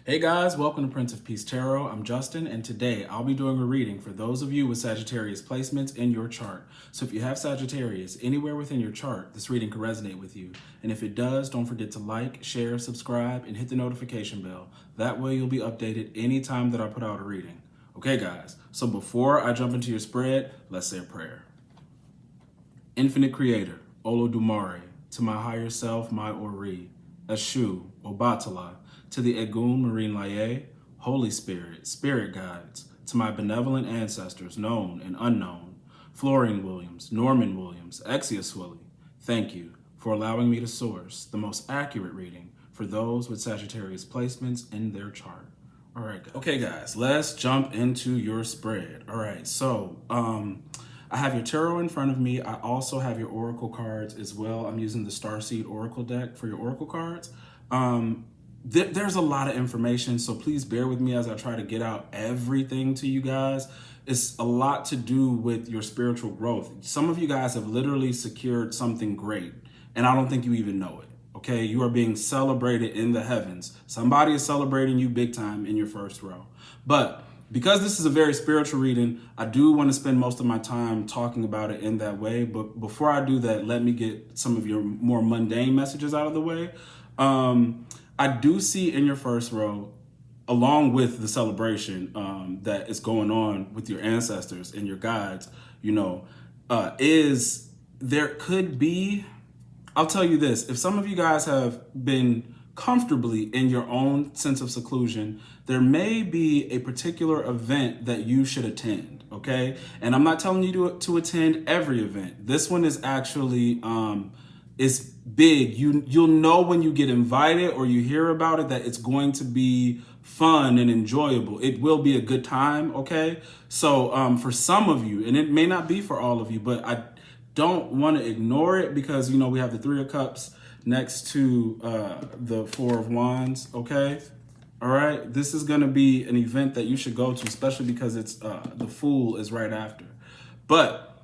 Hey guys, welcome to Prince of Peace Tarot. I'm Justin, and today I'll be doing a reading for those of you with Saggitarius placements in your chart. So if you have Sagittarius anywhere within your chart, this reading could resonate with you. And if it does, don't forget to like, share, subscribe, and hit the notification bell. That way you'll be updated anytime that I put out a reading. Okay guys, so before I jump into your spread, let's say a prayer. Infinite Creator, Olodumare, to my higher self, my Ori, Eshu, Obatala, to the Egun Marine Laye, Holy Spirit, Spirit Guides, to my benevolent ancestors, known and unknown, Florian Williams, Norman Williams, Exius Willie, thank you for allowing me to source the most accurate reading for those with Sagittarius placements in their chart. All right, okay guys, let's jump into your spread. All right, so I have your tarot in front of me. I also have your oracle cards as well. I'm using the Starseed Oracle deck for your oracle cards. There's a lot of information, so please bear with me as I try to get out everything to you guys. It's a lot to do with your spiritual growth. Some of you guys have literally secured something great, and I don't think you even know it, okay? You are being celebrated in the heavens. Somebody is celebrating you big time in your first row. But because this is a very spiritual reading, I do want to spend most of my time talking about it in that way. But before I do that, let me get some of your more mundane messages out of the way. I do see in your first row, along with the celebration that is going on with your ancestors and your guides, is there could be, I'll tell you this, if some of you guys have been comfortably in your own sense of seclusion, there may be a particular event that you should attend, okay? And I'm not telling you to attend every event. This one is actually, it's big. You'll know when you get invited or you hear about it that it's going to be fun and enjoyable. It will be a good time, okay? So for some of you, and it may not be for all of you, but I don't want to ignore it because, we have the Three of Cups next to the Four of Wands, okay? All right, this is going to be an event that you should go to, especially because it's the Fool is right after. But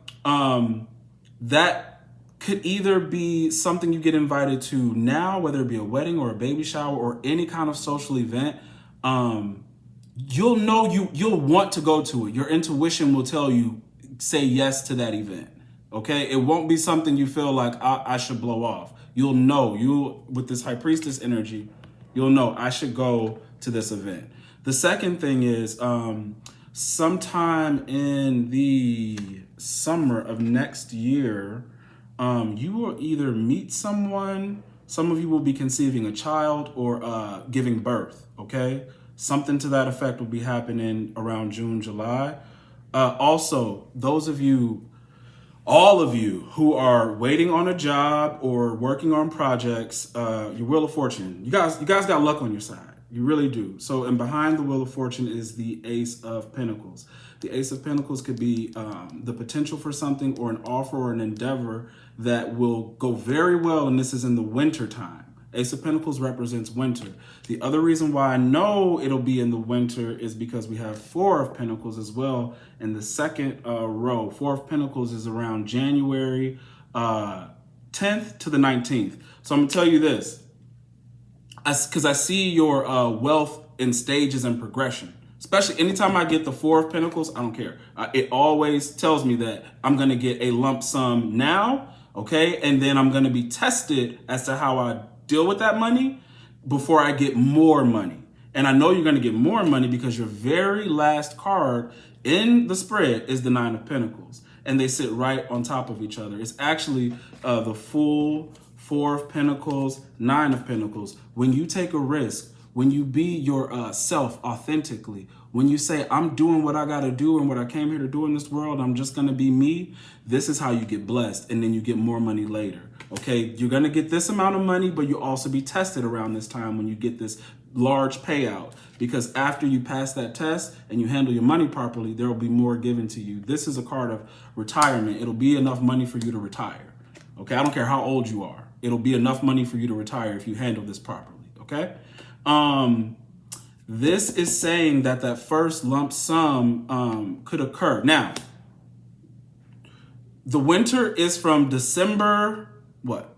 that could either be something you get invited to now, whether it be a wedding or a baby shower or any kind of social event. You'll know you'll want to go to it. Your intuition will tell you, say yes to that event. Okay, it won't be something you feel like I should blow off. You'll know, with this High Priestess energy, you'll know I should go to this event. The second thing is sometime in the summer of next year, you will either meet someone, some of you will be conceiving a child or giving birth, okay? Something to that effect will be happening around June, July. Also, those of you, all of you who are waiting on a job or working on projects, your Wheel of Fortune, you guys got luck on your side. You really do. So, and behind the Wheel of Fortune is the Ace of Pentacles. The Ace of Pentacles could be the potential for something or an offer or an endeavor that will go very well, and this is in the winter time. Ace of Pentacles represents winter. The other reason why I know it'll be in the winter is because we have Four of Pentacles as well in the second row. Four of Pentacles is around January 10th to the 19th. So I'm going to tell you this, because I see your wealth in stages and progression. Especially anytime I get the Four of Pentacles, I don't care. It always tells me that I'm going to get a lump sum now, okay? And then I'm going to be tested as to how I deal with that money before I get more money. And I know you're going to get more money because your very last card in the spread is the Nine of Pentacles. And they sit right on top of each other. It's actually the Fool, Four of Pentacles, Nine of Pentacles. When you take a risk, when you be your self authentically, when you say, I'm doing what I got to do and what I came here to do in this world, I'm just going to be me, this is how you get blessed. And then you get more money later. Okay, you're going to get this amount of money, but you'll also be tested around this time when you get this large payout. Because after you pass that test and you handle your money properly, there will be more given to you. This is a card of retirement. It'll be enough money for you to retire. Okay, I don't care how old you are. It'll be enough money for you to retire if you handle this properly. Okay. This is saying that first lump sum could occur. Now, the winter is from December,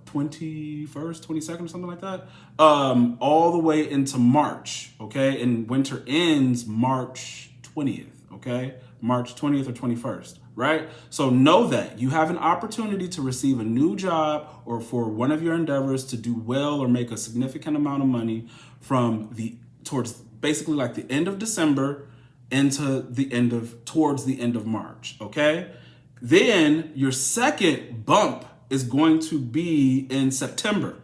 21st, 22nd or something like that, all the way into March, okay? And winter ends March 20th, okay? March 20th or 21st, right? So know that you have an opportunity to receive a new job or for one of your endeavors to do well or make a significant amount of money from towards basically like the end of December into towards the end of March, okay? Then your second bump is going to be in September,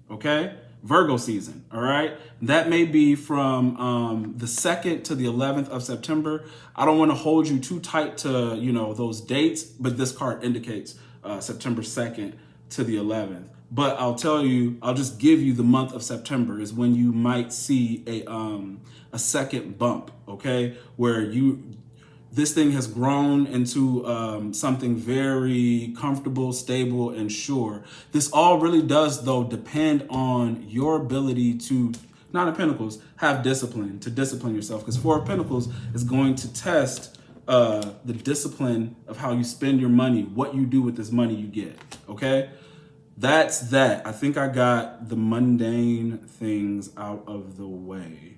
okay? Virgo season, all right? That may be from the 2nd to the 11th of September. I don't want to hold you too tight to, those dates, but this card indicates September 2nd to the 11th. But I'll just give you the month of September is when you might see a second bump, okay? Where this thing has grown into something very comfortable, stable, and sure. This all really does, though, depend on your ability to, Nine of Pentacles, have discipline, to discipline yourself. Because Four of Pentacles is going to test the discipline of how you spend your money, what you do with this money you get, okay? That's that. I think I got the mundane things out of the way.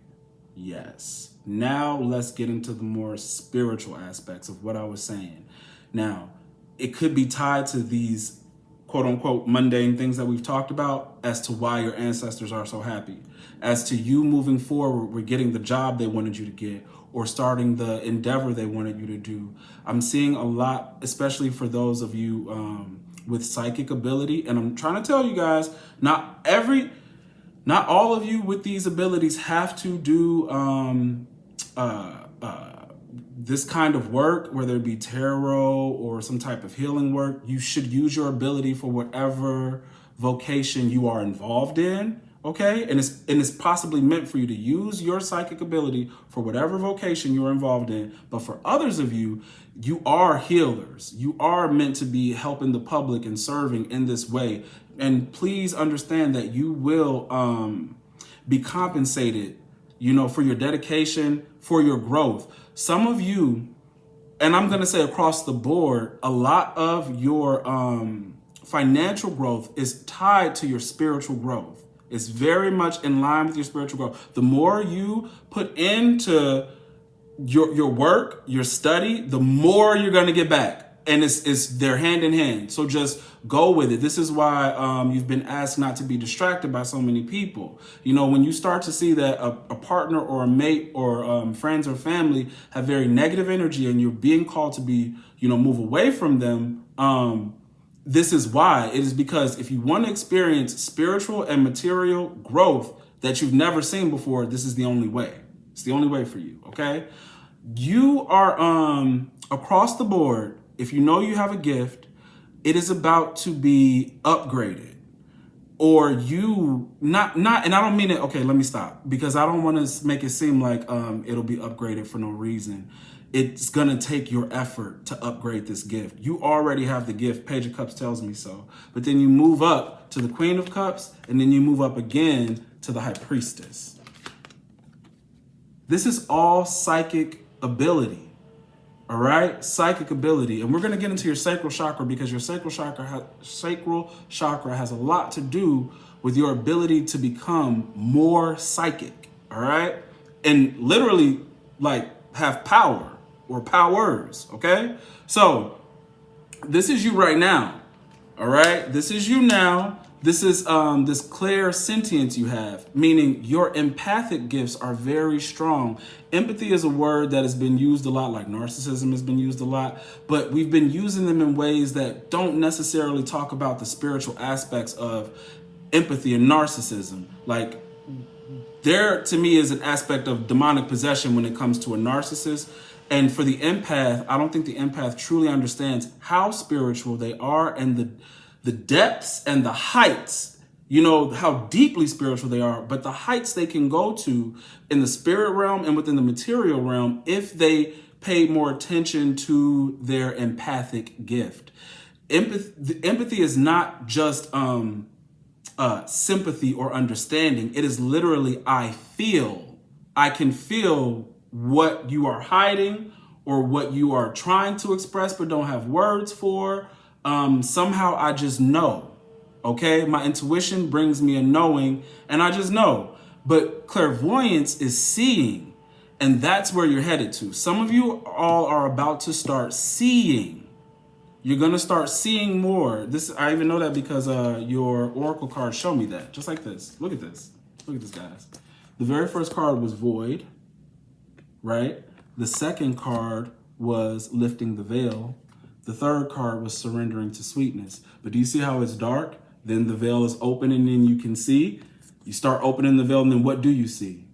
Yes. Now let's get into the more spiritual aspects of what I was saying. Now, it could be tied to these quote unquote mundane things that we've talked about as to why your ancestors are so happy. As to you moving forward, we're getting the job they wanted you to get or starting the endeavor they wanted you to do. I'm seeing a lot, especially for those of you with psychic ability. And I'm trying to tell you guys, not all of you with these abilities have to do this kind of work, whether it be tarot or some type of healing work. You should use your ability for whatever vocation you are involved in, okay? And it's possibly meant for you to use your psychic ability for whatever vocation you're involved in. But for others of you, you are healers. You are meant to be helping the public and serving in this way. And please understand that you will be compensated, for your dedication, for your growth. Some of you, and I'm going to say across the board, a lot of your financial growth is tied to your spiritual growth. It's very much in line with your spiritual growth. The more you put into your work, your study, the more you're going to get back. And they're hand in hand. So just go with it. This is why you've been asked not to be distracted by so many people. When you start to see that a partner or a mate or friends or family have very negative energy and you're being called to be, move away from them, this is why. It is because if you want to experience spiritual and material growth that you've never seen before, this is the only way. It's the only way for you, okay? You are across the board. If you know you have a gift, it is about to be upgraded. Or you and I don't mean it, okay, let me stop. Because I don't want to make it seem like it'll be upgraded for no reason. It's going to take your effort to upgrade this gift. You already have the gift. Page of Cups tells me so. But then you move up to the Queen of Cups, and then you move up again to the High Priestess. This is all psychic ability. All right, psychic ability. And we're going to get into your sacral chakra because your sacral chakra has a lot to do with your ability to become more psychic. All right. And literally like have power or powers. OK, so this is you right now. All right. This is you now. This is this clairsentience you have, meaning your empathic gifts are very strong. Empathy is a word that has been used a lot, like narcissism has been used a lot, but we've been using them in ways that don't necessarily talk about the spiritual aspects of empathy and narcissism. Like there, to me, is an aspect of demonic possession when it comes to a narcissist. And for the empath, I don't think the empath truly understands how spiritual they are and the depths and the heights, how deeply spiritual they are, but the heights they can go to in the spirit realm and within the material realm if they pay more attention to their empathic gift. Empathy is not just sympathy or understanding. It is literally, I can feel what you are hiding or what you are trying to express but don't have words for. Somehow I just know. okay? My intuition brings me a knowing, and I just know. But clairvoyance is seeing, and that's where you're headed to. Some of you all are about to start seeing. You're going to start seeing more. I even know that because your oracle cards show me that. Just like this. Look at this. Look at this, guys. The very first card was void, right? The second card was lifting the veil. The third card was surrendering to sweetness. But do you see how it's dark? Then the veil is open and then you can see. You start opening the veil and then what do you see?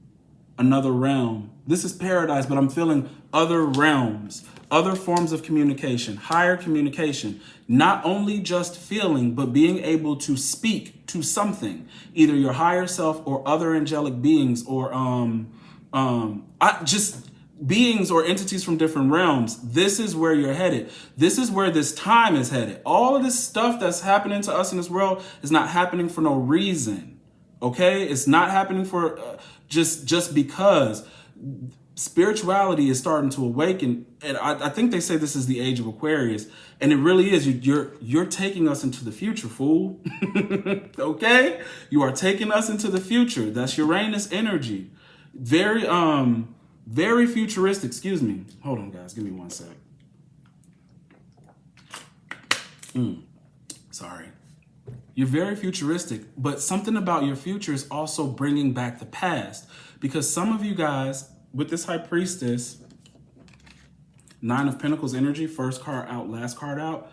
Another realm. This is paradise, but I'm feeling other realms, other forms of communication, higher communication. Not only just feeling, but being able to speak to something, either your higher self or other angelic beings or just beings or entities from different realms. This is where you're headed. This is where this time is headed. All of this stuff that's happening to us in this world is not happening for no reason. Okay? It's not happening for just because. Spirituality is starting to awaken, and I think they say this is the age of Aquarius, and it really is. You're taking us into the future, fool. Okay? You are taking us into the future. That's Uranus energy. Very very futuristic. Excuse me. Hold on, guys. Give me one sec. Sorry. You're very futuristic, but something about your future is also bringing back the past, because some of you guys with this High Priestess, 9 of Pentacles energy, first card out, last card out,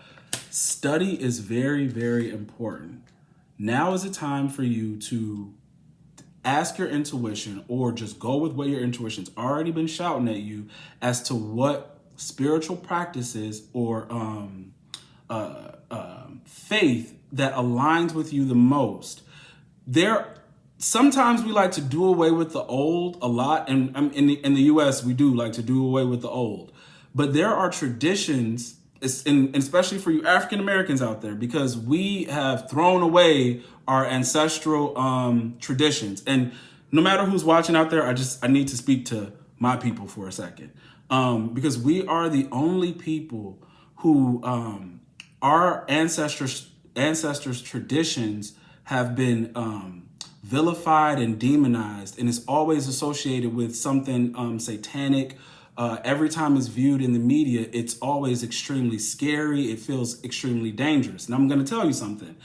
study is very, very important. Now is the time for you to ask your intuition, or just go with what your intuition's already been shouting at you as to what spiritual practices or faith that aligns with you the most. Sometimes we like to do away with the old a lot, and in the U.S. we do like to do away with the old. But there are traditions, especially for you African Americans out there, because we have thrown away our ancestral traditions. And no matter who's watching out there, I need to speak to my people for a second, because we are the only people who our ancestors' traditions have been vilified and demonized, and it's always associated with something satanic. Every time it's viewed in the media, it's always extremely scary. It feels extremely dangerous. And I'm going to tell you something.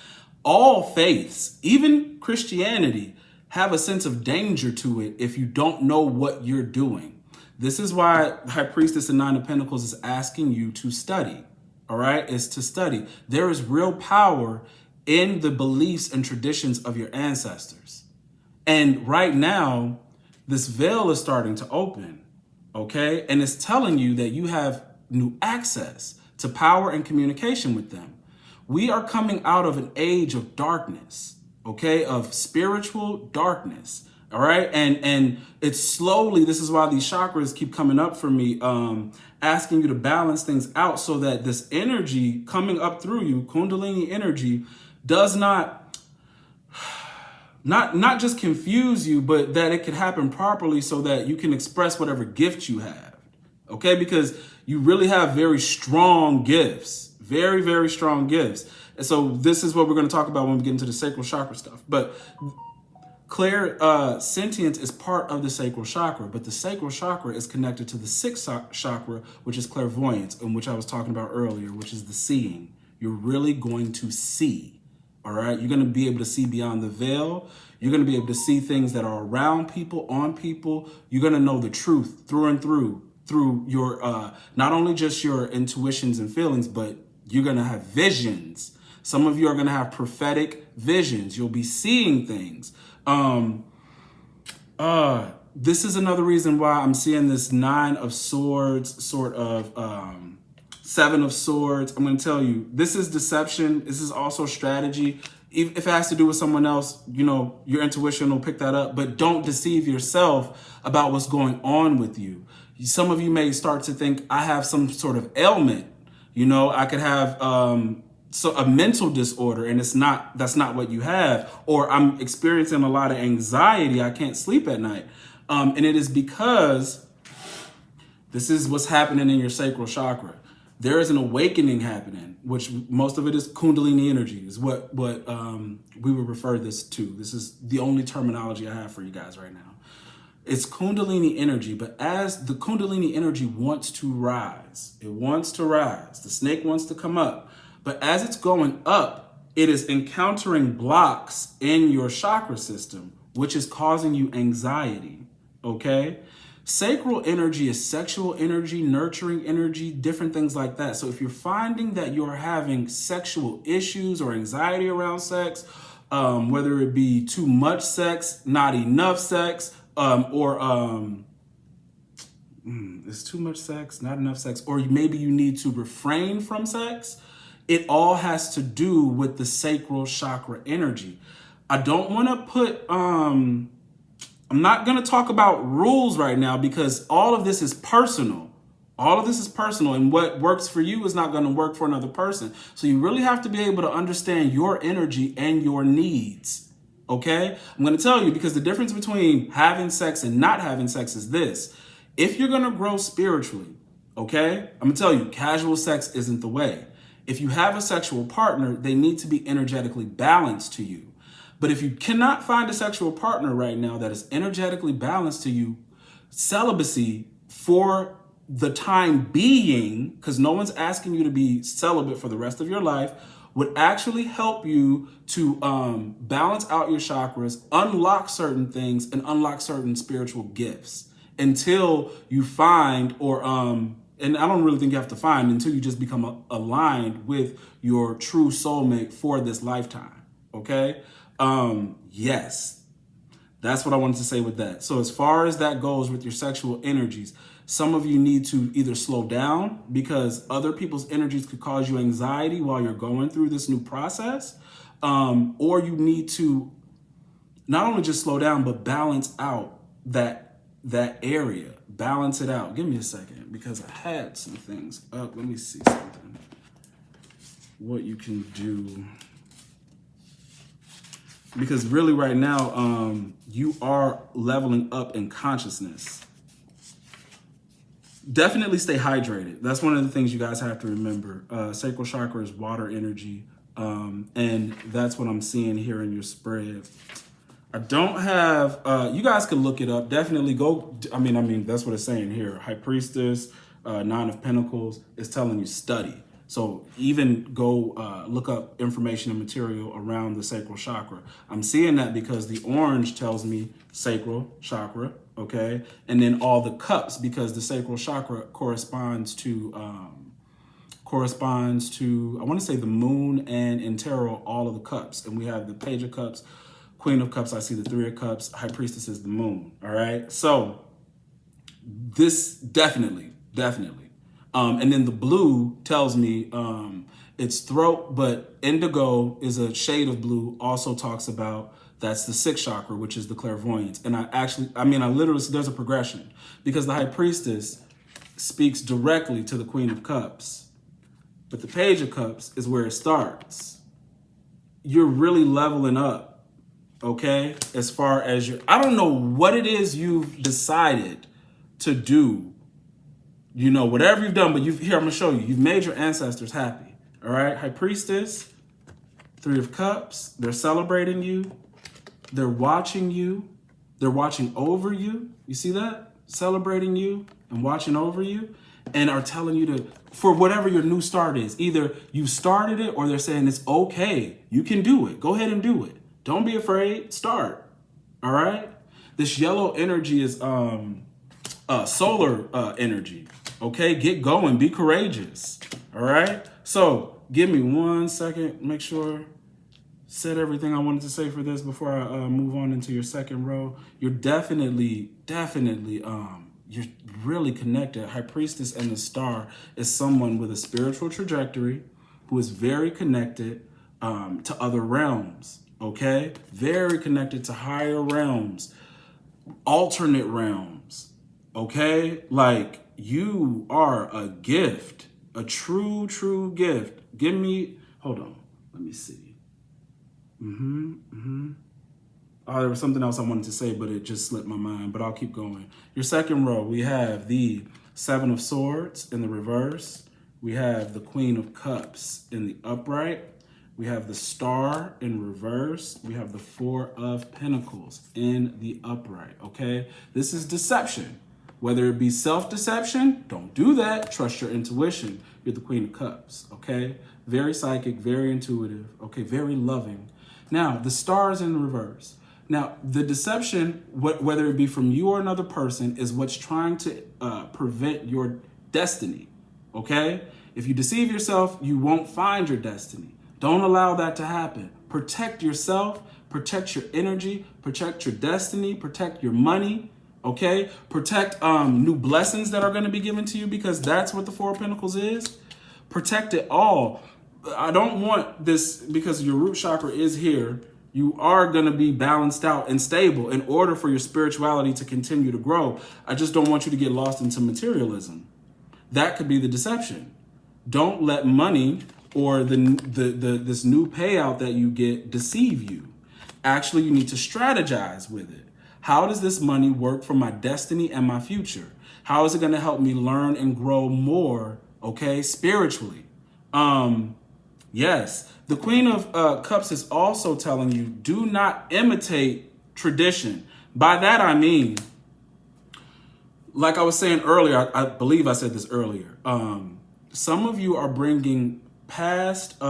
All faiths, even Christianity, have a sense of danger to it if you don't know what you're doing. This is why High Priestess and 9 of Pentacles is asking you to study. All right? It's to study. There is real power in the beliefs and traditions of your ancestors. And right now, this veil is starting to open, okay? And it's telling you that you have new access to power and communication with them. We are coming out of an age of darkness, okay? Of spiritual darkness, all right? And it's slowly, this is why these chakras keep coming up for me, asking you to balance things out so that this energy coming up through you, Kundalini energy, does not just confuse you, but that it can happen properly so that you can express whatever gift you have, okay? Because you really have very strong gifts, very, very strong gifts. And so this is what we're going to talk about when we get into the sacral chakra stuff. But sentience is part of the sacral chakra, but the sacral chakra is connected to the 6th chakra, which is clairvoyance, and which I was talking about earlier, which is the seeing. You're really going to see. All right, you're going to be able to see beyond the veil. You're going to be able to see things that are around people, on people. You're going to know the truth through and through your, not only just your intuitions and feelings, but you're going to have visions. Some of you are going to have prophetic visions. You'll be seeing things. This is another reason why I'm seeing this 9 of Swords, sort of, 7 of Swords. I'm going to tell you, this is deception. This is also strategy. If it has to do with someone else, you know, your intuition will pick that up. But don't deceive yourself about what's going on with you. Some of you may start to think, I have some sort of ailment. You know, I could have a mental disorder, and that's not what you have. Or I'm experiencing a lot of anxiety. I can't sleep at night. And it is because this is what's happening in your sacral chakra. there is an awakening happening, which most of it is Kundalini energy, is what we would refer this to. This is the only terminology I have for you guys right now. It's Kundalini energy, but as the Kundalini energy wants to rise, it wants to rise. The snake wants to come up, but as it's going up, it is encountering blocks in your chakra system, which is causing you anxiety, okay? Sacral energy is sexual energy, nurturing energy, different things like that. So if you're finding that you're having sexual issues or anxiety around sex, whether it be too much sex, not enough sex, it's too much sex, not enough sex, or maybe you need to refrain from sex, it all has to do with the sacral chakra energy. I don't want to put, I'm not going to talk about rules right now because all of this is personal. All of this is personal, and what works for you is not going to work for another person. So you really have to be able to understand your energy and your needs. Okay? I'm going to tell you, because the difference between having sex and not having sex is this. If you're going to grow spiritually, okay, I'm going to tell you, casual sex isn't the way. If you have a sexual partner, they need to be energetically balanced to you. But if you cannot find a sexual partner right now that is energetically balanced to you, celibacy for the time being, because no one's asking you to be celibate for the rest of your life, would actually help you to balance out your chakras, unlock certain things, and unlock certain spiritual gifts until you find, or and I don't really think you have to find, until you just become aligned with your true soulmate for this lifetime, okay? Yes, that's what I wanted to say with that. So as far as that goes with your sexual energies, some of you need to either slow down because other people's energies could cause you anxiety while you're going through this new process, or you need to not only just slow down, but balance out that area. Balance it out. Give me a second because I had some things up. Let me see something. What you can do. Because really right now, you are leveling up in consciousness. Definitely stay hydrated. That's one of the things you guys have to remember. Sacral chakra is water energy. And that's what I'm seeing here in your spread. I don't have, you guys can look it up. Definitely go, I mean, that's what it's saying here. High Priestess, Nine of Pentacles is telling you study. So even go look up information and material around the sacral chakra. I'm seeing that because the orange tells me sacral chakra, okay? And then all the cups, because the sacral chakra corresponds to, I want to say the moon, and in tarot, all of the cups. And we have the Page of Cups, Queen of Cups, I see the Three of Cups, High Priestess is the moon, all right? So this definitely. And then the blue tells me it's throat, but indigo is a shade of blue, also talks about, that's the sixth chakra, which is the clairvoyance. And I literally, there's a progression because the High Priestess speaks directly to the Queen of Cups, but the Page of Cups is where it starts. You're really leveling up, okay? As far as I don't know what it is you've decided to do. You know, whatever you've done, but here, I'm going to show you. You've made your ancestors happy, all right? High Priestess, Three of Cups, they're celebrating you. They're watching you. They're watching over you. You see that? Celebrating you and watching over you, and are telling you to, for whatever your new start is, either you started it or they're saying it's okay. You can do it. Go ahead and do it. Don't be afraid. Start, all right? This yellow energy is solar energy. Okay, get going, be courageous, all right? So give me 1 second, make sure, said everything I wanted to say for this before I move on into your second row. You're definitely, you're really connected. High Priestess and the Star is someone with a spiritual trajectory who is very connected to other realms, okay? Very connected to higher realms, alternate realms, okay? Like, you are a gift, a true gift. Hold on, let me see. Oh, there was something else I wanted to say, but it just slipped my mind, but I'll keep going. Your second row, we have the Seven of Swords in the reverse, We have the Queen of Cups in the upright. We have the Star in reverse. We have the Four of Pentacles in the upright, okay? This is deception. Whether it be self-deception, don't do that. Trust your intuition. You're the Queen of Cups, okay? Very psychic, very intuitive, okay? Very loving. Now, the Star is in reverse. Now, the deception, whether it be from you or another person, is what's trying to prevent your destiny, okay? If you deceive yourself, you won't find your destiny. Don't allow that to happen. Protect yourself, protect your energy, protect your destiny, protect your money, okay? Protect new blessings that are going to be given to you, because that's what the Four of Pentacles is. Protect it all. I don't want this, because your root chakra is here. You are going to be balanced out and stable in order for your spirituality to continue to grow. I just don't want you to get lost into materialism. That could be the deception. Don't let money or this new payout that you get deceive you. Actually, you need to strategize with it. How does this money work for my destiny and my future? How is it going to help me learn and grow more, okay, spiritually? Yes, the Queen of Cups is also telling you, do not imitate tradition. By that, I mean, like I was saying earlier, I believe I said this earlier. Some of you are bringing past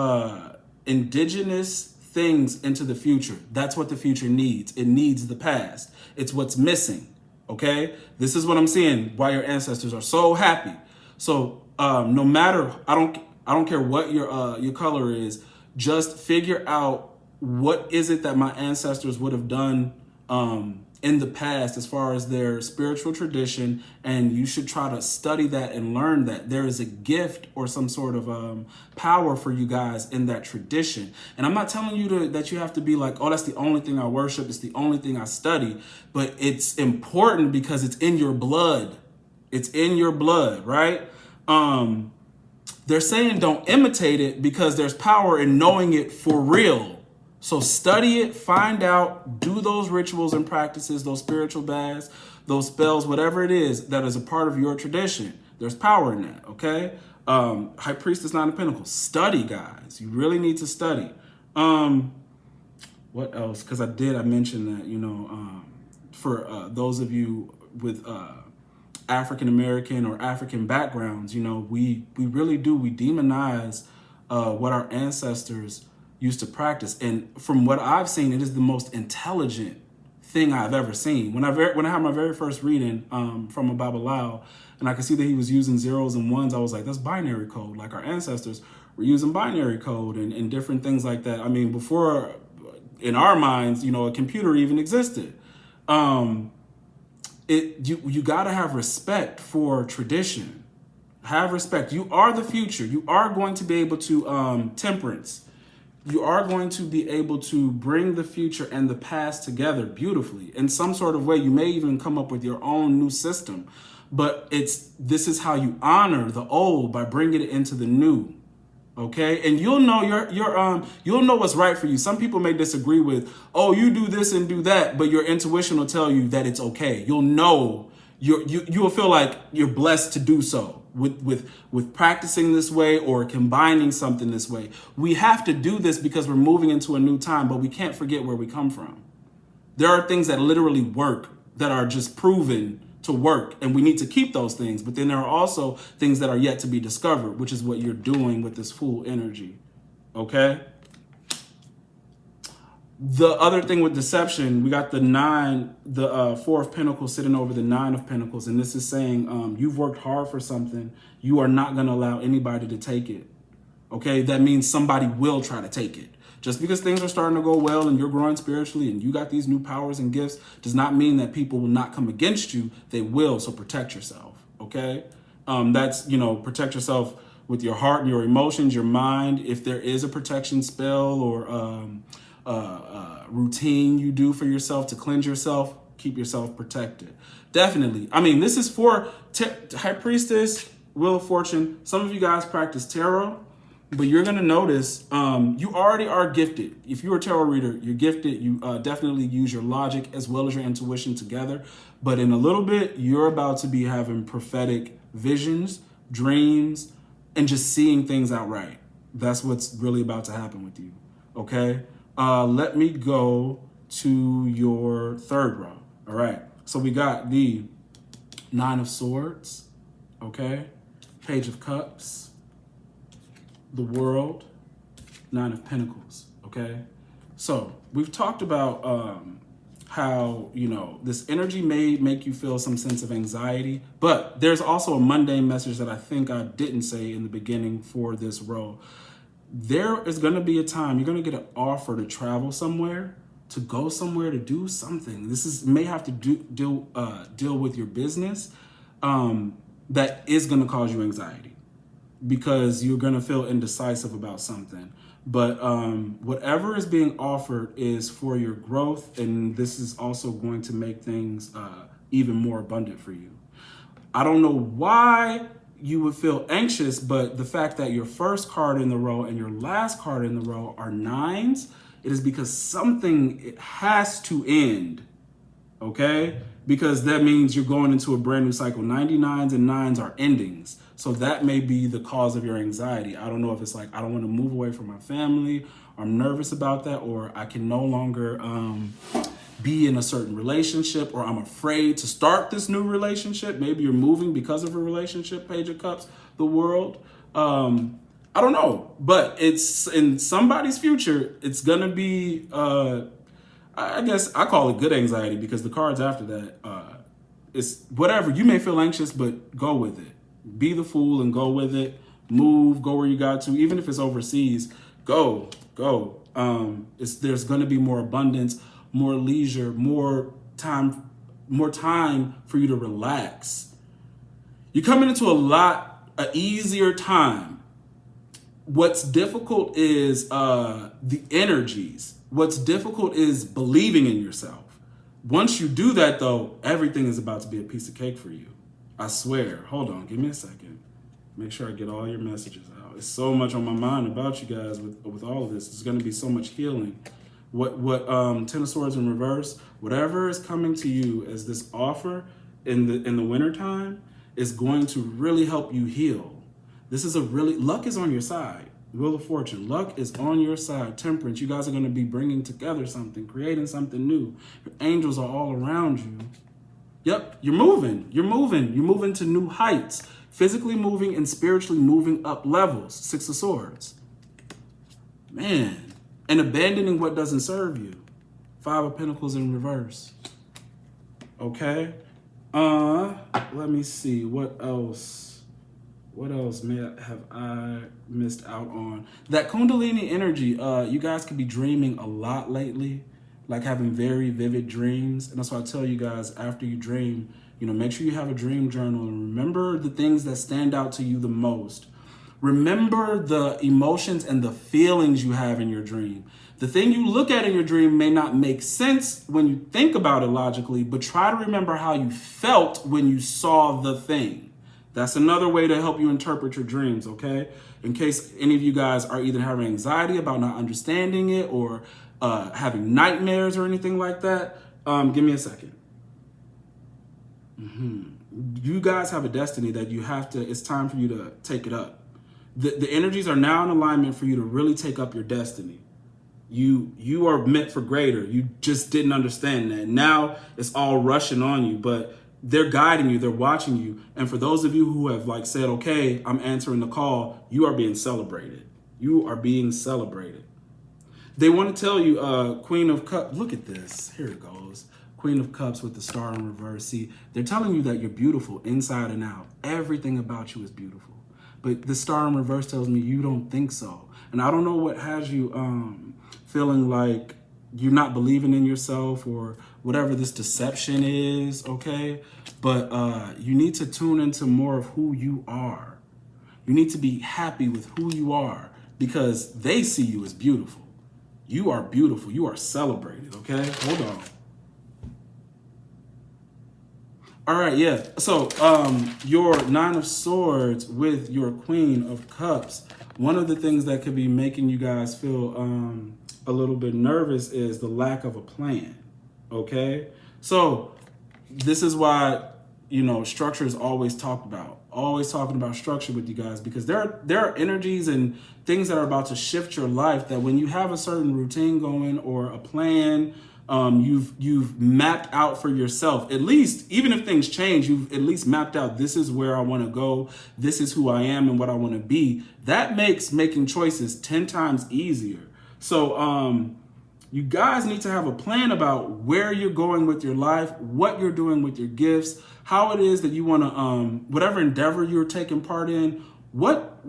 indigenous things into the future. That's what the future needs. It needs the past. It's what's missing. Okay? This is what I'm seeing, why your ancestors are so happy. So no matter, I don't care what your color is, just figure out what is it that my ancestors would have done in the past as far as their spiritual tradition, and you should try to study that and learn that. There is a gift or some sort of power for you guys in that tradition. And I'm not telling you that you have to be like, oh, that's the only thing I worship, it's the only thing I study, but it's important because it's in your blood. It's in your blood, right? They're saying don't imitate it because there's power in knowing it for real. So study it, find out, do those rituals and practices, those spiritual baths, those spells, whatever it is that is a part of your tradition. There's power in that, okay? High Priestess, Nine of Pentacles. Study, guys. You really need to study. What else? Because I mentioned that, you know, for those of you with African American or African backgrounds, you know, we really do. We demonize what our ancestors used to practice, and from what I've seen, it is the most intelligent thing I've ever seen. When I had my very first reading from a Babalao, and I could see that he was using zeros and ones, I was like, that's binary code. Like our ancestors were using binary code and different things like that. I mean, before in our minds, you know, a computer even existed. You gotta have respect for tradition. Have respect. You are the future. You are going to be able to temperance. You are going to be able to bring the future and the past together beautifully in some sort of way. You may even come up with your own new system, but this is how you honor the old, by bringing it into the new. Okay, and you'll know you'll know what's right for you. Some people may disagree with, oh, you do this and do that, but your intuition will tell you that it's okay. You'll know you will feel like you're blessed to do so. With practicing this way or combining something this way. We have to do this because we're moving into a new time, but we can't forget where we come from. There are things that literally work, that are just proven to work, and we need to keep those things. But then there are also things that are yet to be discovered, which is what you're doing with this Fool energy. Okay? The other thing with deception, we got the Four of Pentacles sitting over the Nine of Pentacles. And this is saying you've worked hard for something. You are not going to allow anybody to take it. Okay, that means somebody will try to take it. Just because things are starting to go well and you're growing spiritually and you got these new powers and gifts does not mean that people will not come against you. They will, so protect yourself, okay? That's, you know, protect yourself with your heart and your emotions, your mind. If there is a protection spell or routine you do for yourself to cleanse yourself, keep yourself protected. Definitely. I mean, this is for High Priestess, Wheel of Fortune. Some of you guys practice tarot, but you're going to notice you already are gifted. If you're a tarot reader, you're gifted. You definitely use your logic as well as your intuition together. But in a little bit, you're about to be having prophetic visions, dreams, and just seeing things outright. That's what's really about to happen with you, okay? Let me go to your third row, all right? So we got the Nine of Swords, okay? Page of Cups, the World, Nine of Pentacles, okay? So we've talked about how, you know, this energy may make you feel some sense of anxiety, but there's also a mundane message that I think I didn't say in the beginning for this row. There is going to be a time you're going to get an offer to travel somewhere, to go somewhere, to do something. This may have to deal with your business that is going to cause you anxiety because you're going to feel indecisive about something. But whatever is being offered is for your growth, and this is also going to make things even more abundant for you. I don't know why you would feel anxious, but the fact that your first card in the row and your last card in the row are nines, it is because it has to end, okay? Because that means you're going into a brand new cycle. 99s and 9s are endings. So that may be the cause of your anxiety. I don't know if it's like, I don't want to move away from my family, or I'm nervous about that, or I can no longer be in a certain relationship, or I'm afraid to start this new relationship. Maybe you're moving because of a relationship, Page of Cups, the World. I don't know, but it's in somebody's future. It's going to be, I guess I call it good anxiety, because the cards after that, it's whatever. You may feel anxious, but go with it. Be the fool and go with it. Move, go where you got to. Even if it's overseas, go. There's going to be more abundance, more leisure, more time for you to relax. You're coming into an easier time. What's difficult is the energies. What's difficult is believing in yourself. Once you do that, though, everything is about to be a piece of cake for you. I swear. Hold on. Give me a second. Make sure I get all your messages out. It's so much on my mind about you guys with all of this. There's going to be so much healing. What Ten of Swords in reverse, whatever is coming to you as this offer in the wintertime is going to really help you heal. This is luck is on your side. Wheel of Fortune, luck is on your side. Temperance, you guys are going to be bringing together something, creating something new. Your angels are all around you. Yep, you're moving to new heights, physically moving and spiritually moving up levels. Six of Swords. Man, and abandoning what doesn't serve you. Five of Pentacles in reverse. Okay. Let me see, what else have I missed out on? That Kundalini energy, you guys could be dreaming a lot lately, like having very vivid dreams. And that's why I tell you guys, after you dream, make sure you have a dream journal and remember the things that stand out to you the most. Remember the emotions and the feelings you have in your dream. The thing you look at in your dream may not make sense when you think about it logically, but try to remember how you felt when you saw the thing. That's another way to help you interpret your dreams, okay? In case any of you guys are either having anxiety about not understanding it or having nightmares or anything like that, give me a second. You guys have a destiny that it's time for you to take it up. The energies are now in alignment for you to really take up your destiny. You are meant for greater. You just didn't understand that. Now it's all rushing on you, but they're guiding you, they're watching you. And for those of you who have said, okay, I'm answering the call, you are being celebrated. You are being celebrated. They want to tell you, Queen of Cups, look at this, here it goes. Queen of Cups with the star in reverse. See, they're telling you that you're beautiful inside and out. Everything about you is beautiful. But the star in reverse tells me you don't think so. And I don't know what has you feeling like you're not believing in yourself or whatever this deception is, okay? But you need to tune into more of who you are. You need to be happy with who you are because they see you as beautiful. You are beautiful. You are celebrated, okay? Hold on. All right, yeah. So your Nine of Swords with your Queen of Cups, one of the things that could be making you guys feel a little bit nervous is the lack of a plan, okay? So this is why structure is always talked about. Always talking about structure with you guys, because there are energies and things that are about to shift your life that when you have a certain routine going or a plan, you've mapped out for yourself. At least, even if things change, you've at least mapped out, this is where I want to go. This is who I am and what I want to be. That makes making choices 10 times easier. So you guys need to have a plan about where you're going with your life, what you're doing with your gifts, how it is that you want to, whatever endeavor you're taking part in, what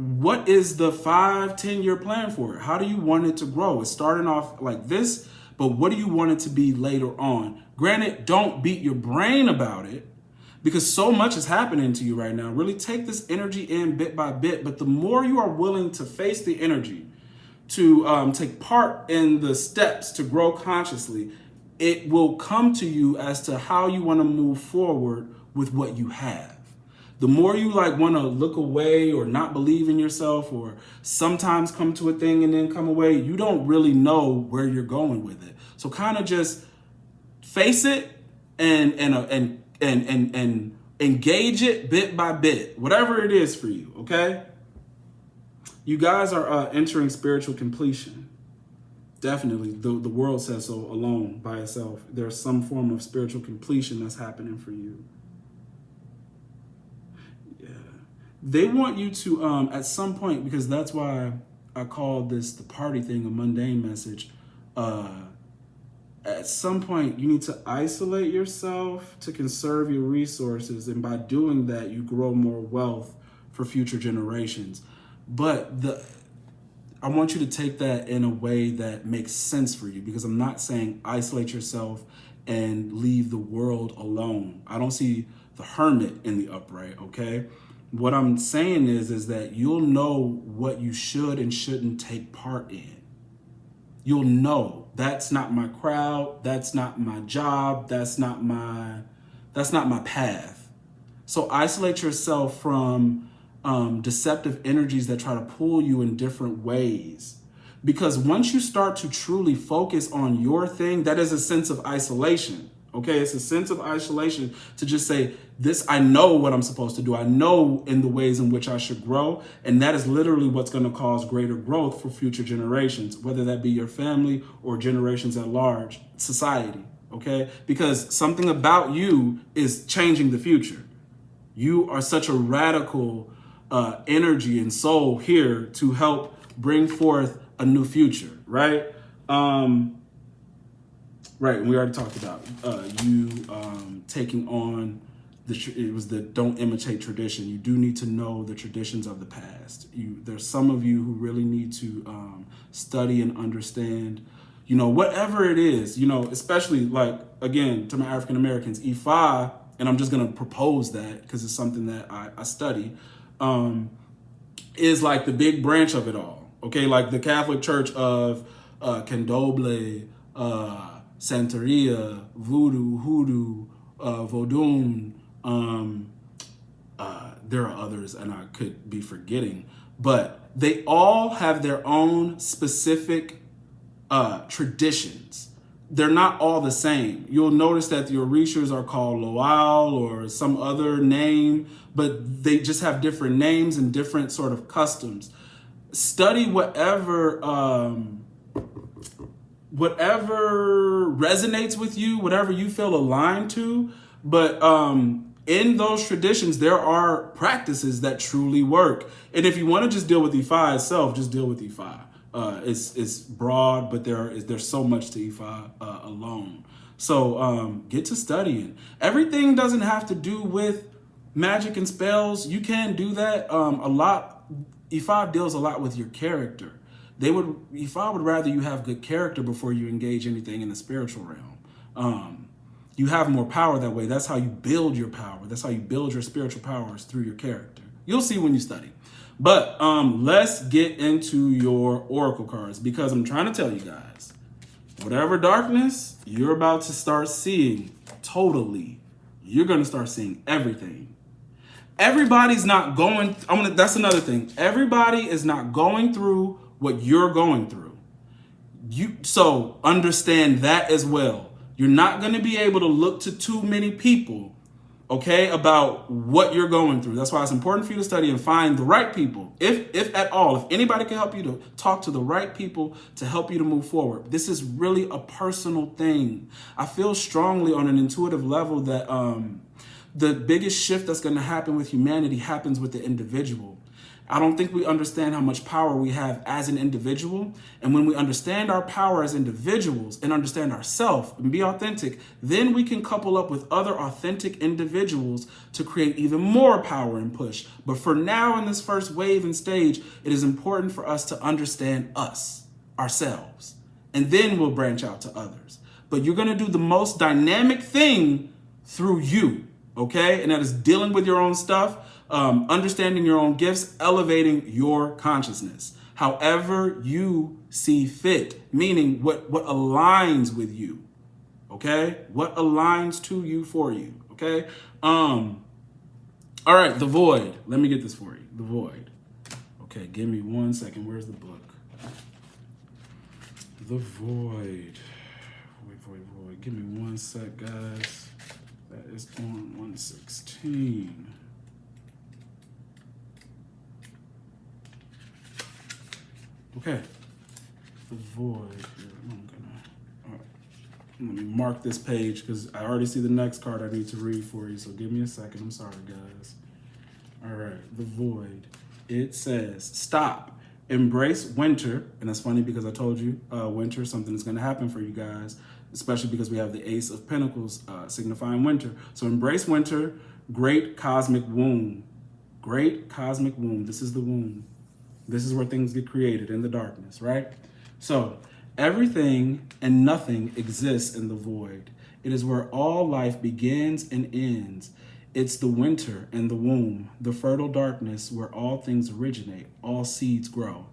is the 5-10 year plan for it? How do you want it to grow? It's starting off like this, but what do you want it to be later on? Granted, don't beat your brain about it, because so much is happening to you right now. Really take this energy in bit by bit, but the more you are willing to face the energy, to take part in the steps to grow consciously, it will come to you as to how you want to move forward with what you have. The more you want to look away or not believe in yourself, or sometimes come to a thing and then come away, you don't really know where you're going with it. So kind of just face it and engage it bit by bit, whatever it is for you. Okay. You guys are entering spiritual completion. Definitely. The world says so alone by itself. There's some form of spiritual completion that's happening for you. Yeah. They want you to, at some point, because that's why I called this the party thing a mundane message. At some point, you need to isolate yourself to conserve your resources. And by doing that, you grow more wealth for future generations. But I want you to take that in a way that makes sense for you, because I'm not saying isolate yourself and leave the world alone. I don't see the hermit in the upright, okay? What I'm saying is that you'll know what you should and shouldn't take part in. You'll know that's not my crowd, that's not my job, that's not my path. So isolate yourself from deceptive energies that try to pull you in different ways. Because once you start to truly focus on your thing, that is a sense of isolation. Okay, it's a sense of isolation to just say, this, I know what I'm supposed to do. I know in the ways in which I should grow. And that is literally what's going to cause greater growth for future generations, whether that be your family or generations at large, society. Okay, because something about you is changing the future. You are such a radical energy and soul here to help bring forth a new future, right? Right, and we already talked about you taking on it was the don't imitate tradition. You do need to know the traditions of the past. There's some of you who really need to study and understand, whatever it is, especially again, to my African Americans, Ifa, and I'm just going to propose that because it's something that I study, is like the big branch of it all. Okay, like the Catholic Church of Candomblé, Santeria, Voodoo, Hoodoo, Vodun. There are others, and I could be forgetting, but they all have their own specific traditions. They're not all the same. You'll notice that the Orishas are called Loal or some other name, but they just have different names and different sort of customs. Study whatever resonates with you, whatever you feel aligned to. But in those traditions, there are practices that truly work. And if you want to just deal with Ifa itself, just deal with Ifa. It's broad, but there's so much to Ifa alone. So get to studying. Everything doesn't have to do with magic and spells. You can do that. Ifa deals a lot with your character. Ifa would rather you have good character before you engage anything in the spiritual realm. You have more power that way. That's how you build your power. That's how you build your spiritual powers, through your character. You'll see when you study. But let's get into your oracle cards, because I'm trying to tell you guys, whatever darkness you're about to start seeing, totally, you're going to start seeing everything. Everybody's not going, that's another thing. Everybody is not going through what you're going through. So understand that as well. You're not going to be able to look to too many people, okay, about what you're going through. That's why it's important for you to study and find the right people, if at all, if anybody can help you, to talk to the right people to help you to move forward. This is really a personal thing. I feel strongly on an intuitive level that the biggest shift that's going to happen with humanity happens with the individual. I don't think we understand how much power we have as an individual. And when we understand our power as individuals and understand ourselves and be authentic, then we can couple up with other authentic individuals to create even more power and push. But for now, in this first wave and stage, it is important for us to understand us, ourselves, and then we'll branch out to others. But you're going to do the most dynamic thing through you, okay? And that is dealing with your own stuff, understanding your own gifts, elevating your consciousness, however you see fit, meaning what aligns with you, okay? What aligns to you for you, okay? All right, the void. Let me get this for you, the void. Okay, give me 1 second. Where's the book? The void. Void. Give me 1 sec, guys. That is on 116. Okay, the void here. All right. Let me mark this page because I already see the next card I need to read for you. So give me a second. I'm sorry, guys. All right, the void. It says, stop, embrace winter. And that's funny because I told you winter, something is going to happen for you guys, especially because we have the Ace of Pentacles signifying winter. So embrace winter, great cosmic womb. Great cosmic womb. This is the womb. This is where things get created, in the darkness, right? So everything and nothing exists in the void. It is where all life begins and ends. It's the winter and the womb, the fertile darkness where all things originate, all seeds grow.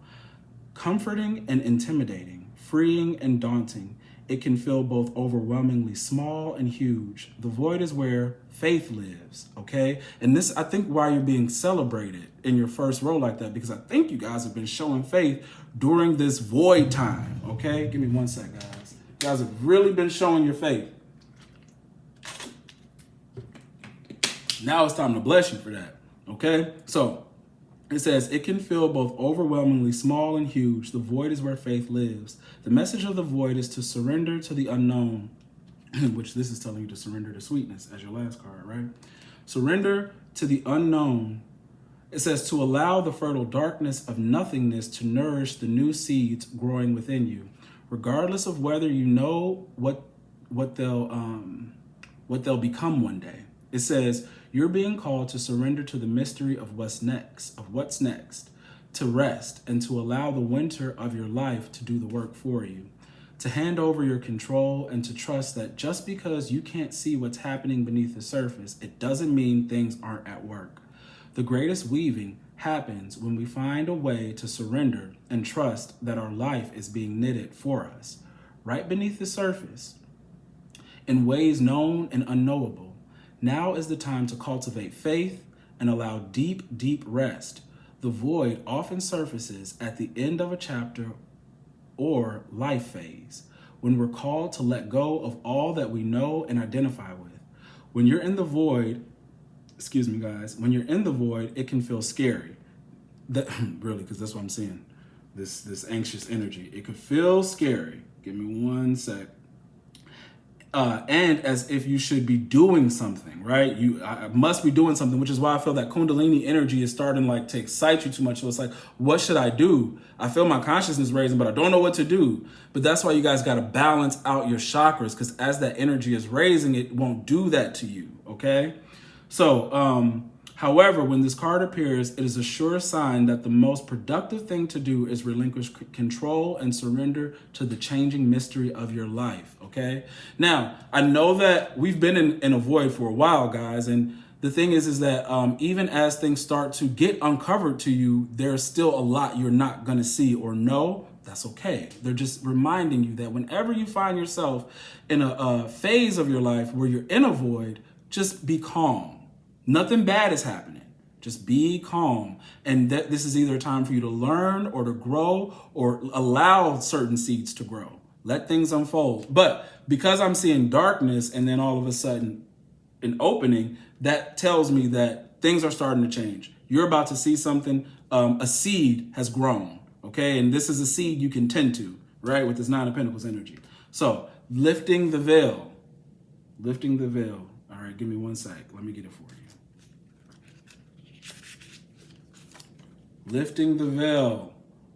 Comforting and intimidating, freeing and daunting. It can feel both overwhelmingly small and huge. The void is where faith lives, okay? And this, I think, why you're being celebrated in your first row like that, because I think you guys have been showing faith during this void time, okay? Give me 1 sec, guys. You guys have really been showing your faith. Now it's time to bless you for that, okay? So it says, it can feel both overwhelmingly small and huge. The void is where faith lives. The message of the void is to surrender to the unknown, which this is telling you to surrender to sweetness as your last card, right? Surrender to the unknown. It says to allow the fertile darkness of nothingness to nourish the new seeds growing within you, regardless of whether you know what they'll become one day. It says, you're being called to surrender to the mystery of what's next, to rest and to allow the winter of your life to do the work for you, to hand over your control and to trust that just because you can't see what's happening beneath the surface, it doesn't mean things aren't at work. The greatest weaving happens when we find a way to surrender and trust that our life is being knitted for us, right beneath the surface, in ways known and unknowable. Now is the time to cultivate faith and allow deep, deep rest. The void often surfaces at the end of a chapter or life phase, when we're called to let go of all that we know and identify with. When you're in the void, excuse me, guys, when you're in the void, it can feel scary. Really, because that's what I'm seeing, this anxious energy. It could feel scary. Give me 1 sec. And as if you should be doing something, right? I must be doing something, which is why I feel that Kundalini energy is starting to excite you too much. So it's like, what should I do? I feel my consciousness raising, but I don't know what to do. But that's why you guys got to balance out your chakras, because as that energy is raising, it won't do that to you, okay? So, however, when this card appears, it is a sure sign that the most productive thing to do is relinquish control and surrender to the changing mystery of your life, okay? Now, I know that we've been in a void for a while, guys, and the thing is that even as things start to get uncovered to you, there's still a lot you're not going to see or know. That's okay. They're just reminding you that whenever you find yourself in a phase of your life where you're in a void, just be calm. Nothing bad is happening. Just be calm. And that this is either a time for you to learn or to grow or allow certain seeds to grow. Let things unfold. But because I'm seeing darkness and then all of a sudden an opening, that tells me that things are starting to change. You're about to see something. A seed has grown, okay? And this is a seed you can tend to, right? With this Nine of Pentacles energy. So lifting the veil, lifting the veil. All right, give me one sec. Let me get it for you. Lifting the veil,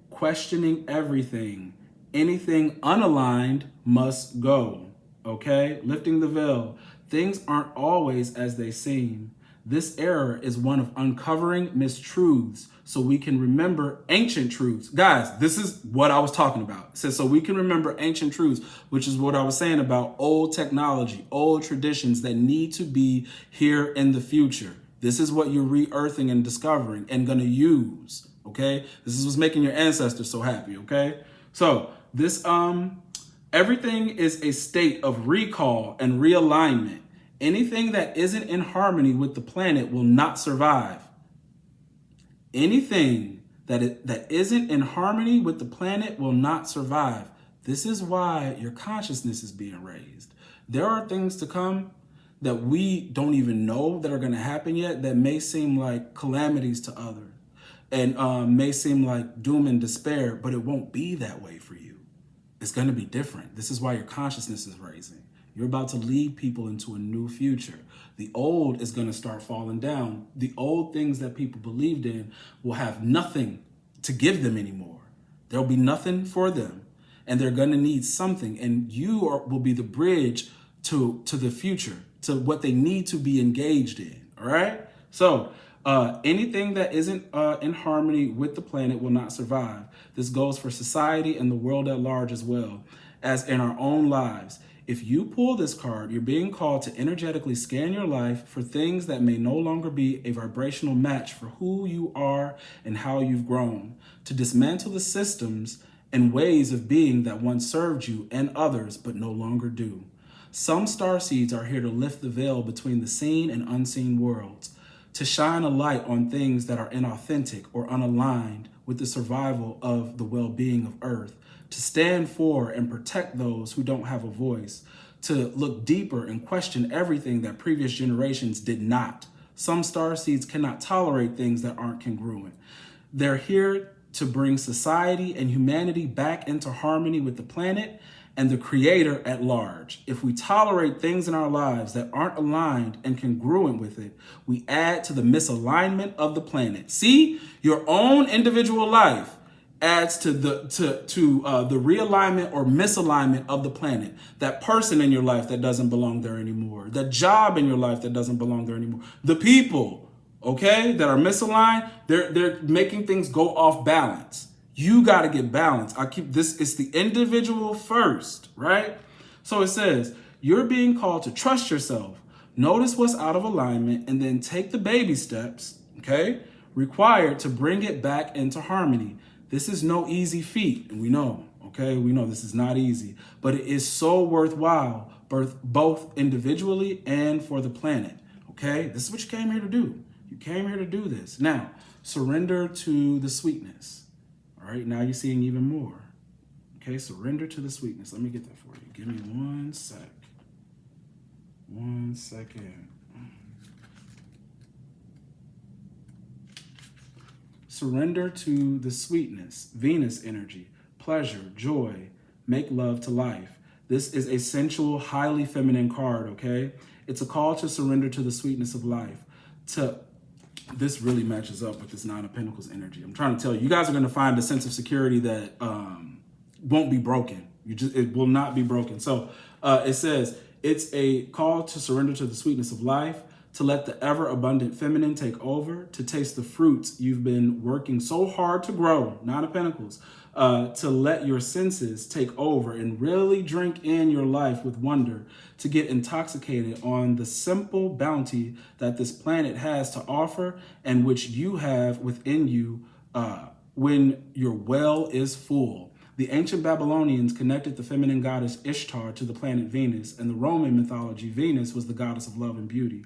questioning everything. Anything unaligned must go, okay? Lifting the veil. Things aren't always as they seem. This era is one of uncovering mistruths so we can remember ancient truths. Guys, this is what I was talking about. It says so we can remember ancient truths, which is what I was saying about old technology, old traditions that need to be here in the future. This is what you're re-earthing and discovering and gonna use, okay? This is what's making your ancestors so happy, okay? So this, everything is a state of recall and realignment. Anything that isn't in harmony with the planet will not survive. Anything that isn't in harmony with the planet will not survive. This is why your consciousness is being raised. There are things to come that we don't even know that are going to happen yet that may seem like calamities to others and may seem like doom and despair, but it won't be that way for you. It's going to be different. This is why your consciousness is raising. You're about to lead people into a new future. The old is going to start falling down. The old things that people believed in will have nothing to give them anymore. There'll be nothing for them, and they're going to need something, and you will be the bridge to the future, to what they need to be engaged in, all right? So anything that isn't in harmony with the planet will not survive. This goes for society and the world at large as well as in our own lives. If you pull this card, you're being called to energetically scan your life for things that may no longer be a vibrational match for who you are and how you've grown, to dismantle the systems and ways of being that once served you and others but no longer do. Some starseeds are here to lift the veil between the seen and unseen worlds, to shine a light on things that are inauthentic or unaligned with the survival of the well-being of Earth, to stand for and protect those who don't have a voice, to look deeper and question everything that previous generations did not. Some starseeds cannot tolerate things that aren't congruent. They're here to bring society and humanity back into harmony with the planet and the creator at large. If we tolerate things in our lives that aren't aligned and congruent with it, we add to the misalignment of the planet. See, your own individual life adds to the realignment or misalignment of the planet. That person in your life that doesn't belong there anymore. The job in your life that doesn't belong there anymore. The people, okay, that are misaligned, they're making things go off balance. You got to get balance. I keep this, it's the individual first, right? So it says, you're being called to trust yourself. Notice what's out of alignment and then take the baby steps, okay, required to bring it back into harmony. This is no easy feat, and we know, okay? We know this is not easy, but it is so worthwhile, both individually and for the planet, okay? This is what you came here to do. You came here to do this. Now, surrender to the sweetness. All right, now you're seeing even more. Okay, surrender to the sweetness. Let me get that for you. Give me 1 sec. 1 second. Surrender to the sweetness, Venus energy, pleasure, joy, make love to life. This is a sensual, highly feminine card, okay? It's a call to surrender to the sweetness of life. This really matches up with this Nine of Pentacles energy. I'm trying to tell you, you guys are going to find a sense of security that won't be broken. It will not be broken. So it says, it's a call to surrender to the sweetness of life, to let the ever-abundant feminine take over, to taste the fruits you've been working so hard to grow, Nine of Pentacles, to let your senses take over and really drink in your life with wonder, to get intoxicated on the simple bounty that this planet has to offer and which you have within you when your well is full. The ancient Babylonians connected the feminine goddess Ishtar to the planet Venus, and the Roman mythology, Venus was the goddess of love and beauty.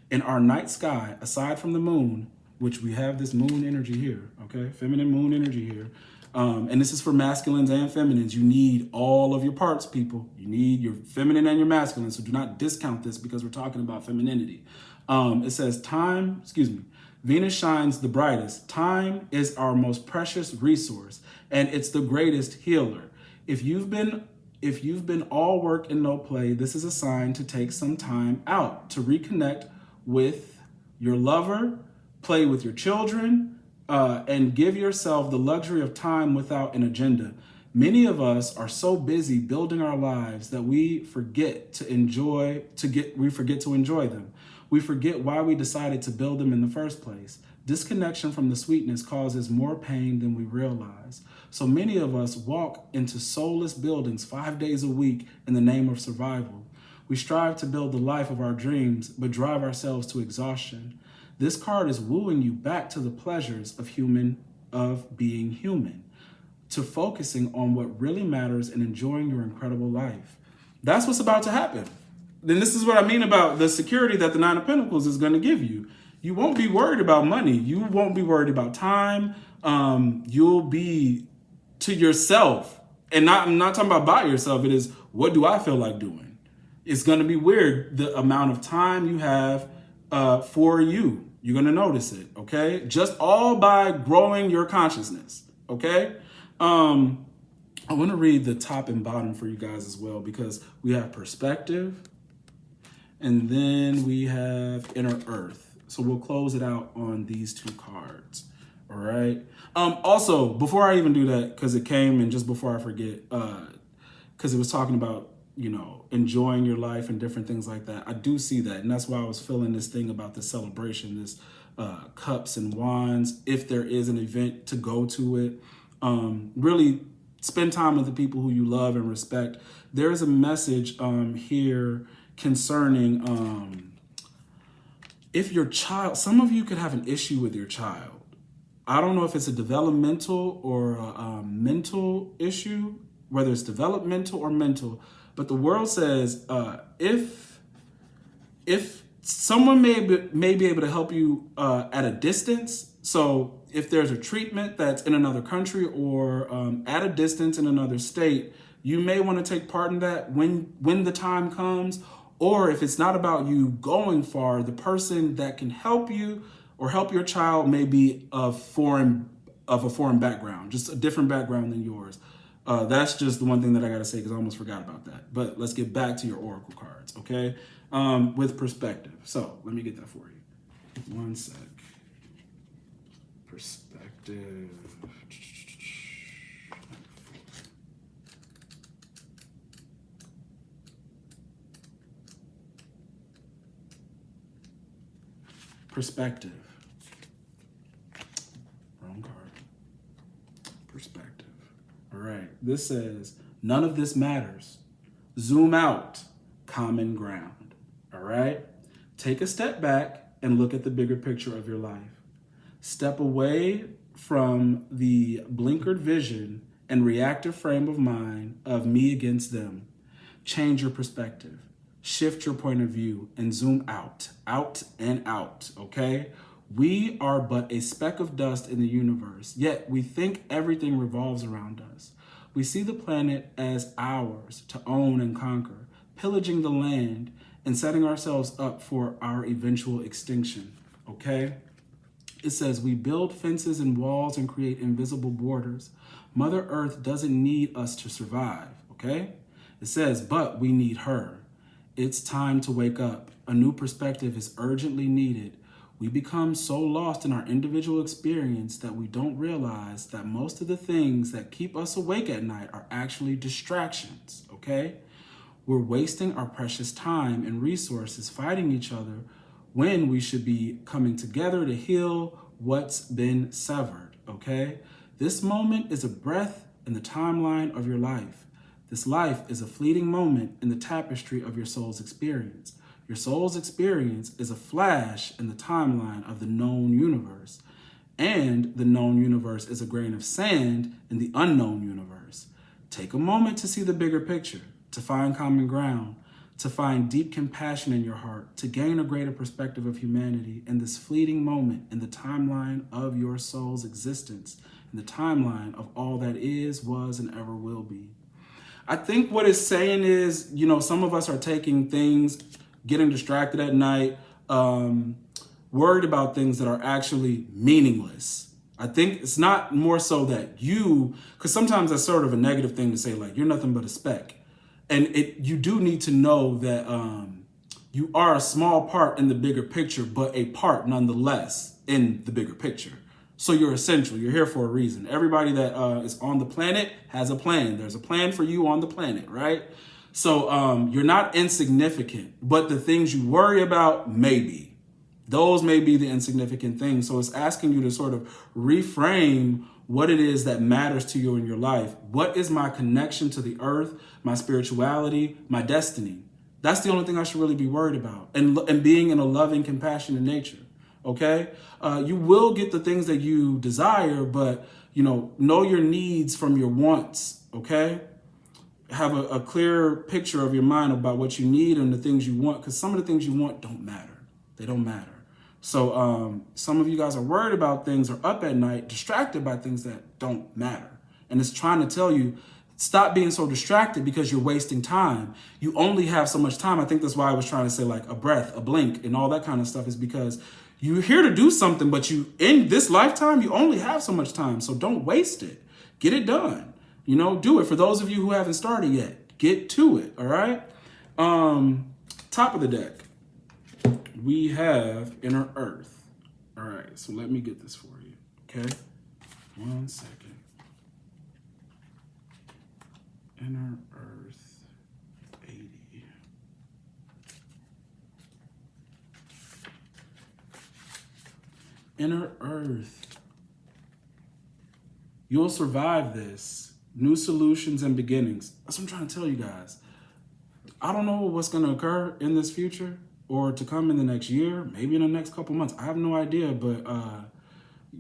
In our night sky, aside from the moon, which we have this moon energy here, okay, feminine moon energy here, And this is for masculines and feminines. You need all of your parts, people. You need your feminine and your masculine. So do not discount this because we're talking about femininity. It says Venus shines the brightest. Time is our most precious resource, and it's the greatest healer. If you've been all work and no play, this is a sign to take some time out to reconnect with your lover, play with your children, and give yourself the luxury of time without an agenda. Many of us are so busy building our lives that we forget to enjoy them. We forget why we decided to build them in the first place. Disconnection from the sweetness causes more pain than we realize. So many of us walk into soulless buildings 5 days a week in the name of survival. We strive to build the life of our dreams, but drive ourselves to exhaustion. This card is wooing you back to the pleasures of being human, to focusing on what really matters and enjoying your incredible life. That's what's about to happen. Then this is what I mean about the security that the Nine of Pentacles is going to give you. You won't be worried about money. You won't be worried about time. You'll be to yourself. And I'm not talking about by yourself. It is, what do I feel like doing? It's going to be weird, the amount of time you have for you. You're going to notice it, okay? Just all by growing your consciousness, okay? I want to read the top and bottom for you guys as well, because we have perspective and then we have inner earth. So we'll close it out on these two cards, all right? Also, before I even do that, because it came and just before I forget, because it was talking about, you know, enjoying your life and different things like that. I do see that. And that's why I was feeling this thing about the celebration, this cups and wands, if there is an event to go to it. Really spend time with the people who you love and respect. There is a message here concerning if your child, some of you could have an issue with your child. I don't know if it's a developmental or a mental issue, whether it's developmental or mental. But the world says if someone may be able to help you at a distance, so if there's a treatment that's in another country or at a distance in another state, you may want to take part in that when the time comes. Or if it's not about you going far, the person that can help you or help your child may be of a foreign background, just a different background than yours. That's just the one thing that I got to say because I almost forgot about that. But let's get back to your oracle cards, okay? With perspective. So let me get that for you. One sec. Perspective. Perspective. Wrong card. Perspective. All right, this says, none of this matters. Zoom out, common ground. All right, take a step back and look at the bigger picture of your life. Step away from the blinkered vision and reactive frame of mind of me against them. Change your perspective, shift your point of view, and zoom out and out, okay? We are but a speck of dust in the universe, yet we think everything revolves around us. We see the planet as ours to own and conquer, pillaging the land and setting ourselves up for our eventual extinction, okay? It says we build fences and walls and create invisible borders. Mother Earth doesn't need us to survive, okay? It says, but we need her. It's time to wake up. A new perspective is urgently needed. We become so lost in our individual experience that we don't realize that most of the things that keep us awake at night are actually distractions, okay? We're wasting our precious time and resources fighting each other when we should be coming together to heal what's been severed, okay? This moment is a breath in the timeline of your life. This life is a fleeting moment in the tapestry of your soul's experience. Your soul's experience is a flash in the timeline of the known universe. And the known universe is a grain of sand in the unknown universe. Take a moment to see the bigger picture, to find common ground, to find deep compassion in your heart, to gain a greater perspective of humanity in this fleeting moment in the timeline of your soul's existence, in the timeline of all that is, was, and ever will be. I think what it's saying is, you know, some of us are taking things, getting distracted at night, worried about things that are actually meaningless. I think it's not more so that because sometimes that's sort of a negative thing to say, like, you're nothing but a speck. And you do need to know that you are a small part in the bigger picture, but a part nonetheless in the bigger picture. So you're essential. You're here for a reason. Everybody that is on the planet has a plan. There's a plan for you on the planet, right? So you're not insignificant, but the things you worry about, maybe. Those may be the insignificant things. So it's asking you to sort of reframe what it is that matters to you in your life. What is my connection to the earth, my spirituality, my destiny? That's the only thing I should really be worried about. And being in a loving, compassionate nature, okay? You will get the things that you desire, but, you know your needs from your wants, okay? Have a clear picture of your mind about what you need and the things you want, because some of the things you want don't matter. They don't matter. So some of you guys are worried about things or up at night, distracted by things that don't matter. And it's trying to tell you, stop being so distracted because you're wasting time. You only have so much time. I think that's why I was trying to say like a breath, a blink, and all that kind of stuff is because you're here to do something, but in this lifetime, you only have so much time. So don't waste it. Get it done. You know, do it. For those of you who haven't started yet, get to it. All right. Top of the deck. We have Inner Earth. All right, so let me get this for you, okay? 1 second. Inner Earth 80. Inner Earth. You'll survive this. New solutions and beginnings. That's what I'm trying to tell you guys. I don't know what's going to occur in this future, or to come in the next year, maybe in the next couple months. I have no idea, but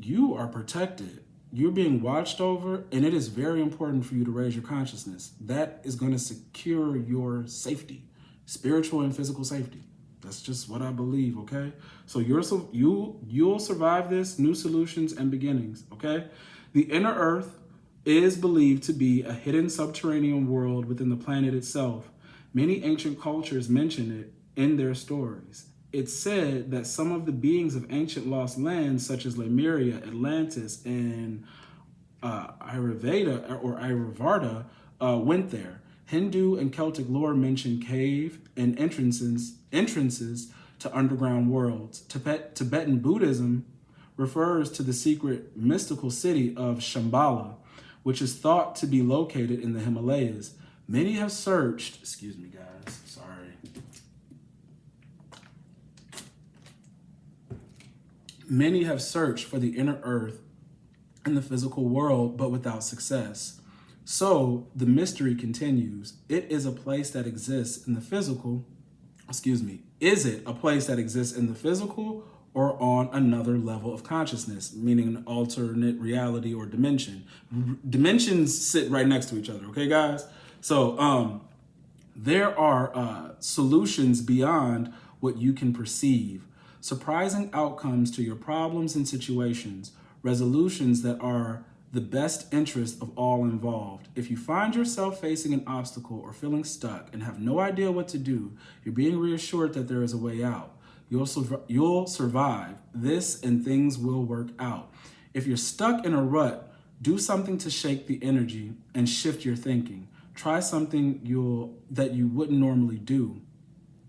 you are protected. You're being watched over, and it is very important for you to raise your consciousness. That is going to secure your safety, spiritual and physical safety. That's just what I believe, okay? So you'll survive this, new solutions and beginnings, okay? The inner earth is believed to be a hidden subterranean world within the planet itself. Many ancient cultures mention it in their stories. It's said that some of the beings of ancient lost lands, such as Lemuria, Atlantis, and Iravada, went there. Hindu and Celtic lore mention cave and entrances to underground worlds. Tibetan Buddhism refers to the secret mystical city of Shambhala, which is thought to be located in the Himalayas. Many have searched, excuse me guys, sorry. Many have searched for the inner earth in the physical world, but without success. So the mystery continues. It is a place that exists in the physical, is it a place that exists in the physical or on another level of consciousness, meaning an alternate reality or dimension? Dimensions sit right next to each other, okay, guys? So there are solutions beyond what you can perceive, surprising outcomes to your problems and situations, resolutions that are the best interest of all involved. If you find yourself facing an obstacle or feeling stuck and have no idea what to do, you're being reassured that there is a way out. You'll survive this and things will work out. If you're stuck in a rut, do something to shake the energy and shift your thinking. Try something that you wouldn't normally do.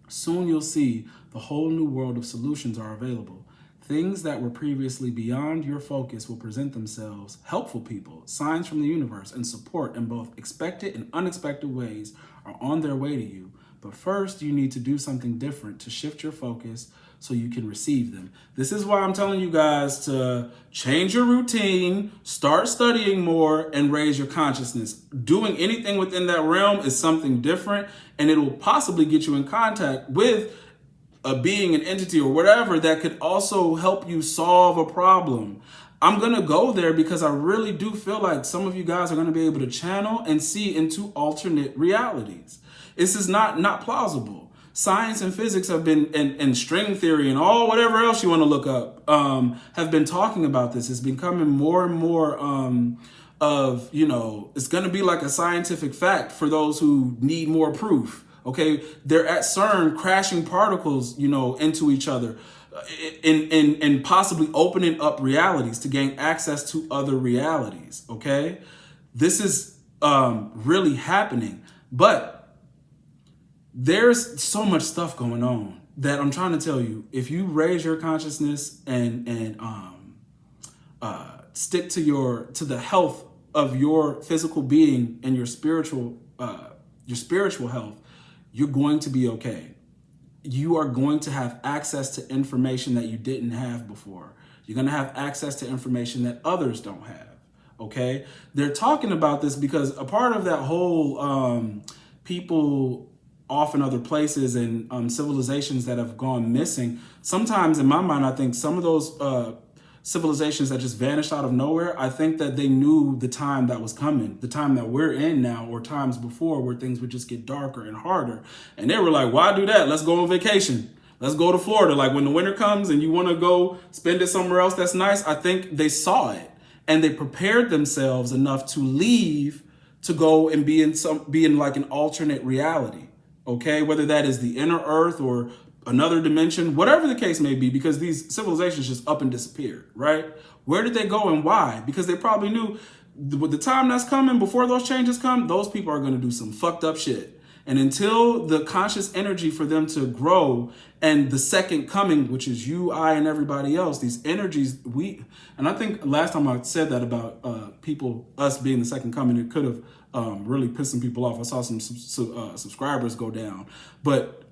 Soon you'll see the whole new world of solutions are available. Things that were previously beyond your focus will present themselves. Helpful people, signs from the universe, and support in both expected and unexpected ways are on their way to you. But first, you need to do something different to shift your focus so you can receive them. This is why I'm telling you guys to change your routine, start studying more, and raise your consciousness. Doing anything within that realm is something different, and it will possibly get you in contact with a being, an entity, or whatever that could also help you solve a problem. I'm going to go there because I really do feel like some of you guys are going to be able to channel and see into alternate realities. This is not plausible. Science and physics have been, and string theory and all whatever else you want to look up, have been talking about this. It's becoming more and more of, it's going to be like a scientific fact for those who need more proof. Okay, they're at CERN crashing particles, into each other, and possibly opening up realities to gain access to other realities. Okay, this is really happening, but there's so much stuff going on that I'm trying to tell you. If you raise your consciousness and stick to the health of your physical being and your spiritual health, you're going to be okay. You are going to have access to information that you didn't have before. You're going to have access to information that others don't have. Okay, they're talking about this because a part of that whole people off in other places and civilizations that have gone missing. Sometimes in my mind, I think some of those civilizations that just vanished out of nowhere, I think that they knew the time that was coming, the time that we're in now, or times before where things would just get darker and harder. And they were like, why do that? Let's go on vacation. Let's go to Florida. Like when the winter comes and you want to go spend it somewhere else that's nice, I think they saw it and they prepared themselves enough to leave to go and be in like an alternate reality. Okay, whether that is the inner earth or another dimension, whatever the case may be, because these civilizations just up and disappeared, right? Where did they go and why? Because they probably knew with the time that's coming, before those changes come, those people are going to do some fucked up shit. And until the conscious energy for them to grow and the second coming, which is you, I, and everybody else, these energies, and I think last time I said that about us being the second coming, it could have really pissed some people off. I saw some subscribers go down. But,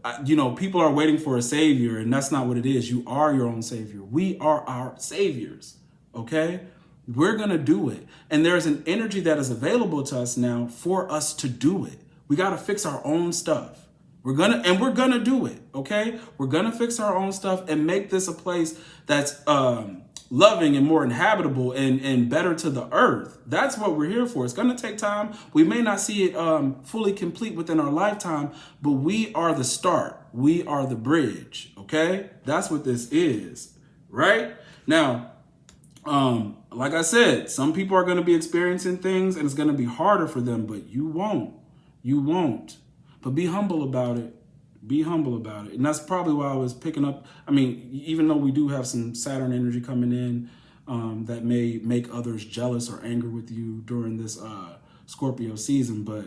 people are waiting for a savior, and that's not what it is. You are your own savior. We are our saviors, okay? We're going to do it. And there's an energy that is available to us now for us to do it. We got to fix our own stuff. We're going to do it, okay? We're going to fix our own stuff and make this a place that's loving and more inhabitable and better to the earth. That's what we're here for. It's going to take time. We may not see it fully complete within our lifetime, but we are the start. We are the bridge, okay? That's what this is, right? Now, like I said, some people are going to be experiencing things and it's going to be harder for them, but you won't. You won't. But be humble about it. Be humble about it. And that's probably why I was picking up. I mean, even though we do have some Saturn energy coming in that may make others jealous or angry with you during this Scorpio season, but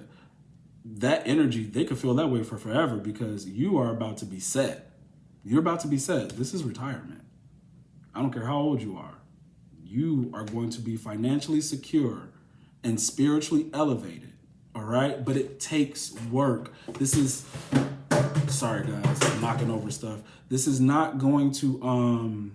that energy, they could feel that way for forever because you are about to be set. You're about to be set. This is retirement. I don't care how old you are. You are going to be financially secure and spiritually elevated. All right. But it takes work. Sorry, guys, I'm knocking over stuff. This is not going to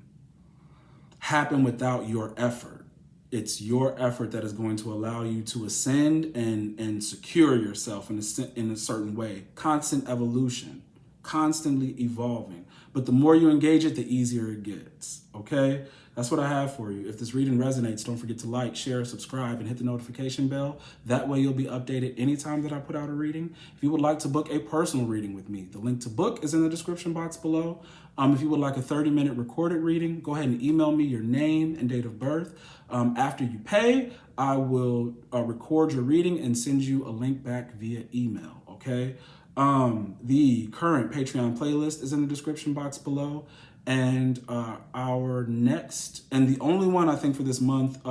happen without your effort. It's your effort that is going to allow you to ascend and secure yourself in a certain way. Constant evolution, constantly evolving. But the more you engage it, the easier it gets. Okay? That's what I have for you. If this reading resonates, don't forget to like, share, subscribe, and hit the notification bell. That way you'll be updated anytime that I put out a reading. If you would like to book a personal reading with me, the link to book is in the description box below. If you would like a 30-minute recorded reading, go ahead and email me your name and date of birth. After you pay, I will record your reading and send you a link back via email, okay? The current Patreon playlist is in the description box below. And our next, and the only one I think for this month,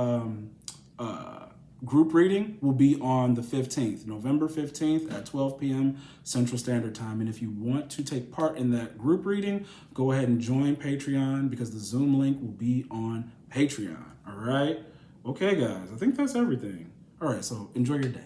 group reading will be on the 15th, November 15th at 12 p.m. Central Standard Time. And if you want to take part in that group reading, go ahead and join Patreon because the Zoom link will be on Patreon. All right. Okay, guys, I think that's everything. All right. So enjoy your day.